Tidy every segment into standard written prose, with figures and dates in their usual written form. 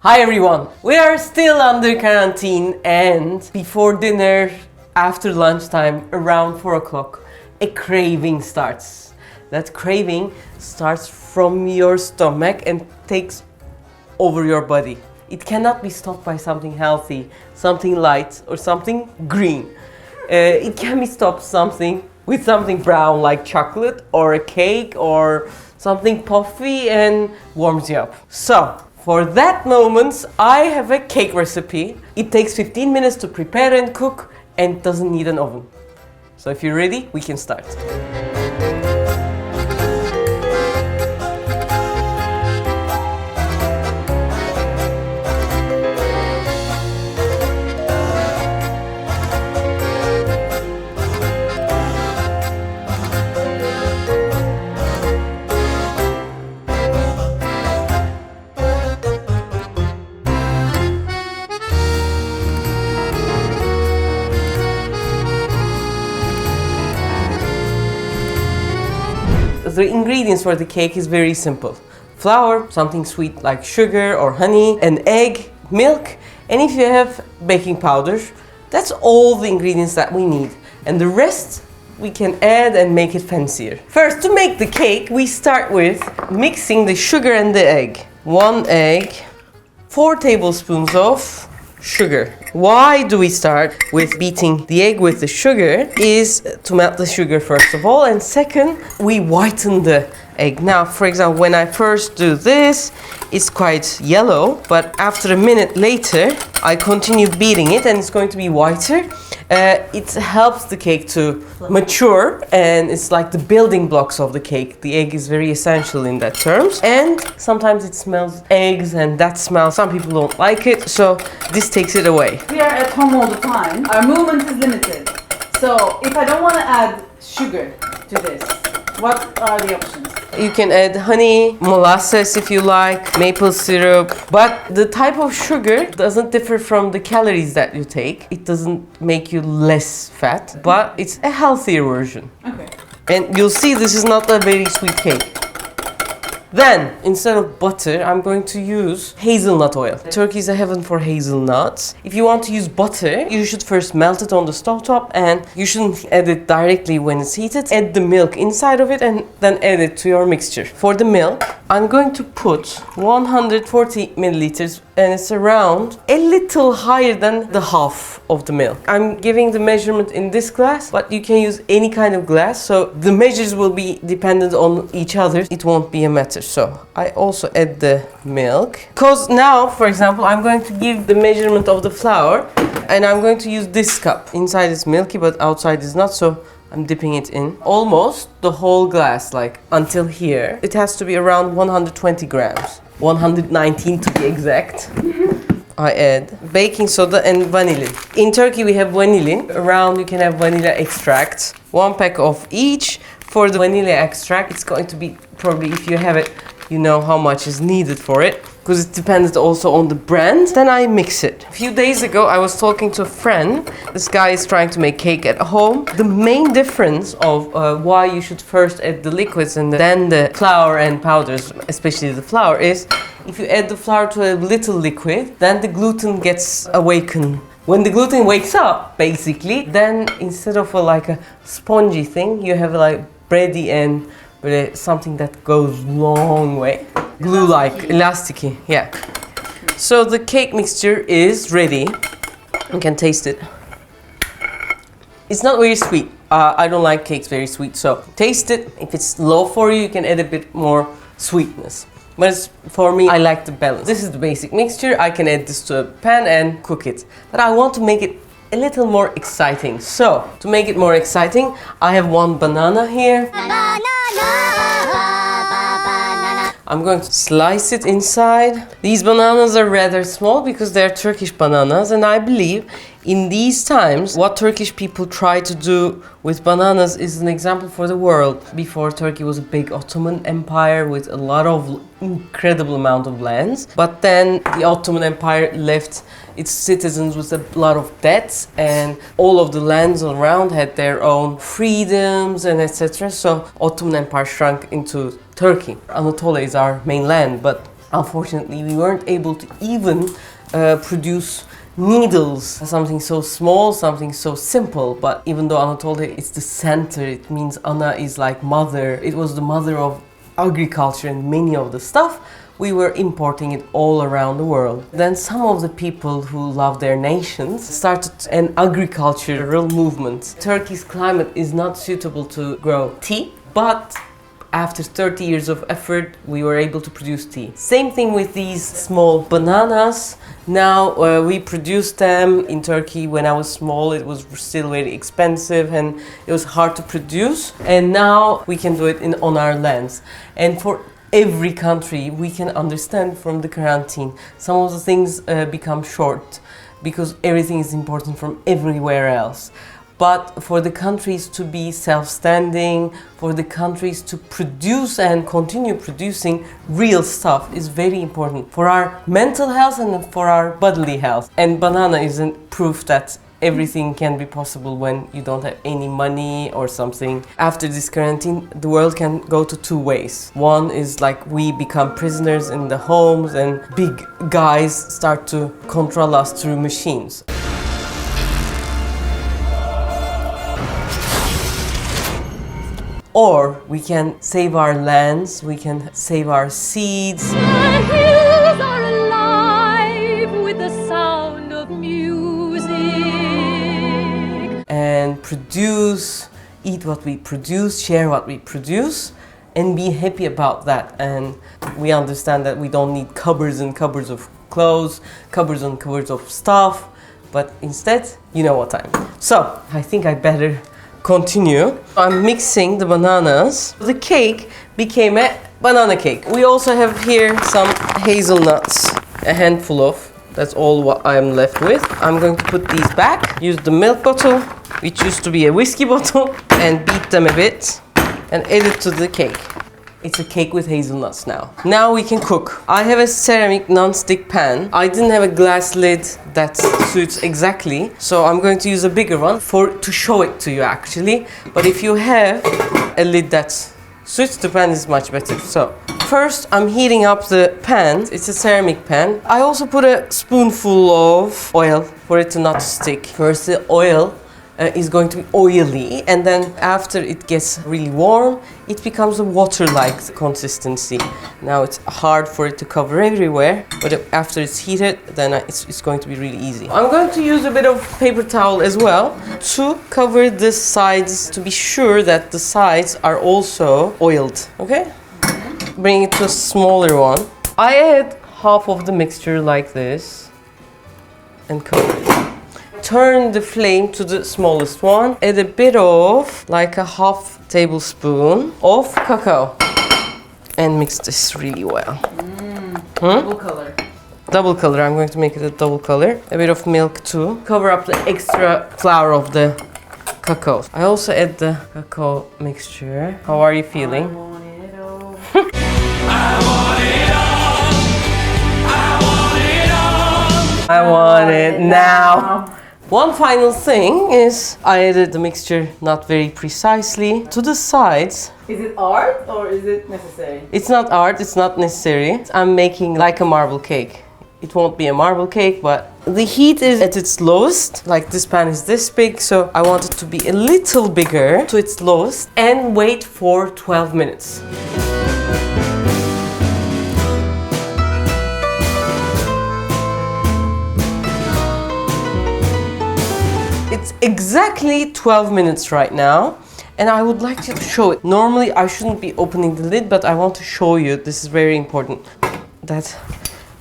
Hi everyone! We are still under quarantine and before dinner, after lunchtime, around 4 o'clock, a craving starts. That craving starts from your stomach and takes over your body. It cannot be stopped by something healthy, something light or something green. It can be stopped with something brown like chocolate or a cake or something puffy and warms you up. So, for that moment, I have a cake recipe. It takes 15 minutes to prepare and cook and doesn't need an oven. So if you're ready, we can start. The ingredients for the cake is very simple. Flour, something sweet like sugar or honey, an egg, milk, and if you have baking powder, that's all the ingredients that we need. And the rest we can add and make it fancier. First, to make the cake, we start with mixing the sugar and the egg. 1 egg, 4 tablespoons of sugar. Why do we start with beating the egg with the sugar? Is to melt the sugar first of all, and second, we whiten the egg. Now, for example, when I first do this, it's quite yellow, but after a minute later, I continue beating it and it's going to be whiter. It helps the cake to mature and it's like the building blocks of the cake. The egg is very essential in that terms. And sometimes it smells eggs and that smell, some people don't like it, so this takes it away. We are at home all the time. Our movement is limited. So if I don't want to add sugar to this, what are the options? You can add honey, molasses if you like, maple syrup, but the type of sugar doesn't differ from the calories that you take. It doesn't make you less fat, but it's a healthier version. Okay. And you'll see this is not a very sweet cake. Then, instead of butter, I'm going to use hazelnut oil. Turkey is a heaven for hazelnuts. If you want to use butter, you should first melt it on the stove top and you shouldn't add it directly when it's heated. Add the milk inside of it and then add it to your mixture. For the milk, I'm going to put 140 milliliters and it's around a little higher than the half of the milk. I'm giving the measurement in this glass, but you can use any kind of glass, so the measures will be dependent on each other. It won't be a matter. So I also add the milk. Because now, for example, I'm going to give the measurement of the flour and I'm going to use this cup. Inside is milky, but outside is not, so I'm dipping it in. Almost the whole glass, like until here. It has to be around 120 grams. 119 to be exact. I add baking soda and vanillin. In Turkey we have vanillin. Around you can have vanilla extract. 1 pack of each. For the vanilla extract, it's going to be probably, if you have it, you know how much is needed for it, because it depends also on the brand. Then I mix it. A few days ago, I was talking to a friend. This guy is trying to make cake at home. The main difference of why you should first add the liquids and then the flour and powders, especially the flour, is if you add the flour to a little liquid, then the gluten gets awakened. When the gluten wakes up, basically, then instead of like a spongy thing, you have like bready and something that goes long way. Glue-like, elasticy, yeah. So the cake mixture is ready. You can taste it. It's not very sweet. I don't like cakes very sweet, so taste it. If it's low for you, you can add a bit more sweetness. But for me, I like the balance. This is the basic mixture. I can add this to a pan and cook it. But I want to make it a little more exciting. So, to make it more exciting, I have 1 banana here. I'm going to slice it inside. These bananas are rather small because they're Turkish bananas, and I believe in these times what Turkish people try to do with bananas is an example for the world. Before, Turkey was a big Ottoman Empire with a lot of incredible amount of lands, but then the Ottoman Empire left its citizens with a lot of debts, and all of the lands around had their own freedoms and etc. So Ottoman Empire shrunk into Turkey. Anatolia is our main land, but unfortunately, we weren't able to even produce needles, something so small, something so simple. But even though Anatolia is the center, it means Ana is like mother. It was the mother of agriculture and many of the stuff. We were importing it all around the world. Then some of the people who love their nations started an agricultural movement. Turkey's climate is not suitable to grow tea, but after 30 years of effort, we were able to produce tea. Same thing with these small bananas. Now we produce them in Turkey. When I was small, it was still very expensive and it was hard to produce. And now we can do it on our lands. And for every country, we can understand from the quarantine, some of the things become short because everything is important from everywhere else. But for the countries to be self-standing, for the countries to produce and continue producing real stuff is very important for our mental health and for our bodily health. And banana isn't proof that everything can be possible when you don't have any money or something. After this quarantine, the world can go to two ways. One is like we become prisoners in the homes and big guys start to control us through machines. Or we can save our lands, we can save our seeds. The hills are alive with the sound of music. And produce, eat what we produce, share what we produce, and be happy about that. And we understand that we don't need cupboards and cupboards of clothes, cupboards and cupboards of stuff, but instead, you know what time. So, I think I better continue. I'm mixing the bananas. The cake became a banana cake. We also have here some hazelnuts, a handful of. That's all what I'm left with. I'm going to put these back, use the milk bottle, which used to be a whiskey bottle, and beat them a bit and add it to the cake. It's a cake with hazelnuts now. Now we can cook. I have a ceramic non-stick pan. I didn't have a glass lid that suits exactly, so I'm going to use a bigger one to show it to you actually. But if you have a lid that suits the pan, is much better. So first I'm heating up the pan. It's a ceramic pan. I also put a spoonful of oil for it to not stick. First the oil is going to be oily, and then after it gets really warm, it becomes a water-like consistency. Now it's hard for it to cover everywhere, but after it's heated, then it's going to be really easy. I'm going to use a bit of paper towel as well to cover the sides, to be sure that the sides are also oiled, okay? Bring it to a smaller one. I add half of the mixture like this and cover it. Turn the flame to the smallest one. Add a bit of, like a half tablespoon of cacao. And mix this really well. Double color. Double color, I'm going to make it a double color. A bit of milk too. Cover up the extra flour of the cacao. I also add the cacao mixture. How are you feeling? I want it all. I want it now. One final thing is I added the mixture not very precisely to the sides. Is it art or is it necessary? It's not art, it's not necessary. I'm making like a marble cake. It won't be a marble cake, but the heat is at its lowest. Like this pan is this big, so I want it to be a little bigger to its lowest and wait for 12 minutes. It's exactly 12 minutes right now, and I would like to show it. Normally I shouldn't be opening the lid, but I want to show you, this is very important, that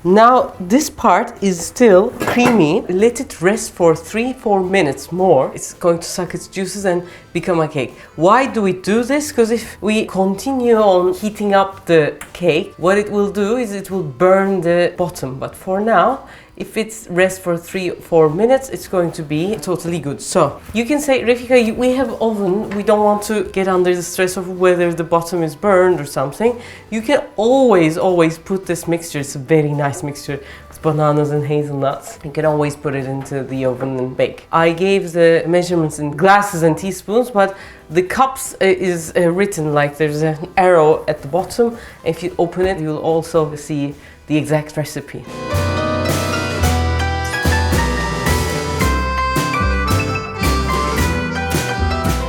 now this part is still creamy. Let it rest for 3-4 minutes more. It's going to suck its juices and become a cake. Why do we do this? Because if we continue on heating up the cake, what it will do is it will burn the bottom. But for now, if it rests for 3-4 minutes, it's going to be totally good. So you can say, Refika, we have oven. We don't want to get under the stress of whether the bottom is burned or something. You can always put this mixture. It's a very nice mixture with bananas and hazelnuts. You can always put it into the oven and bake. I gave the measurements in glasses and teaspoons, but the cups is written like there's an arrow at the bottom. If you open it, you'll also see the exact recipe.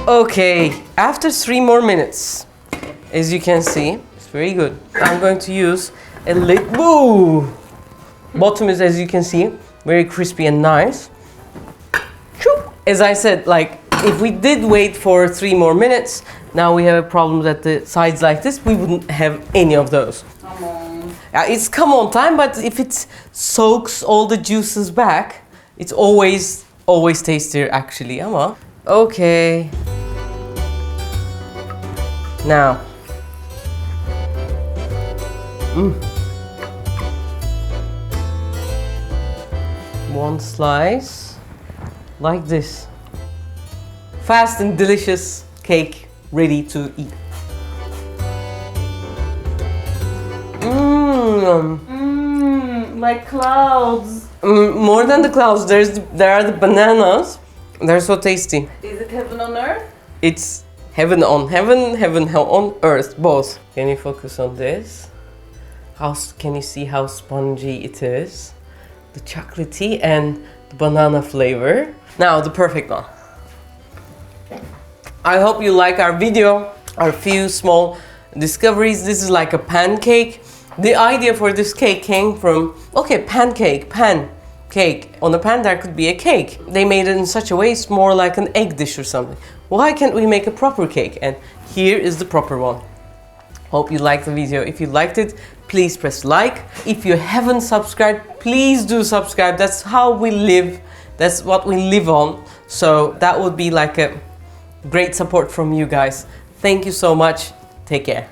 Okay, after 3 more minutes, as you can see, it's very good. I'm going to use a lid. Woo! Bottom is, as you can see, very crispy and nice. As I said, like, if we did wait for 3 more minutes, now we have a problem that the sides like this, we wouldn't have any of those. Come on. It's come on time, but if it soaks all the juices back, it's always tastier actually, ama. Okay. Now. One slice, like this. Fast and delicious cake ready to eat. Like clouds. More than the clouds, there are the bananas. They're so tasty. Is it heaven on earth? It's heaven on heaven, heaven on earth, both. Can you focus on this? Can you see how spongy it is? The chocolaty and the banana flavor. Now the perfect one. I hope you like our video, our few small discoveries. This is like a pancake. The idea for this cake came from, okay, pancake. On a pan there could be a cake. They made it in such a way it's more like an egg dish or something. Why can't we make a proper cake? And here is the proper one. Hope you liked the video. If you liked it, please press like. If you haven't subscribed, please do subscribe. That's how we live. That's what we live on. So that would be like a great support from you guys. Thank you so much. Take care.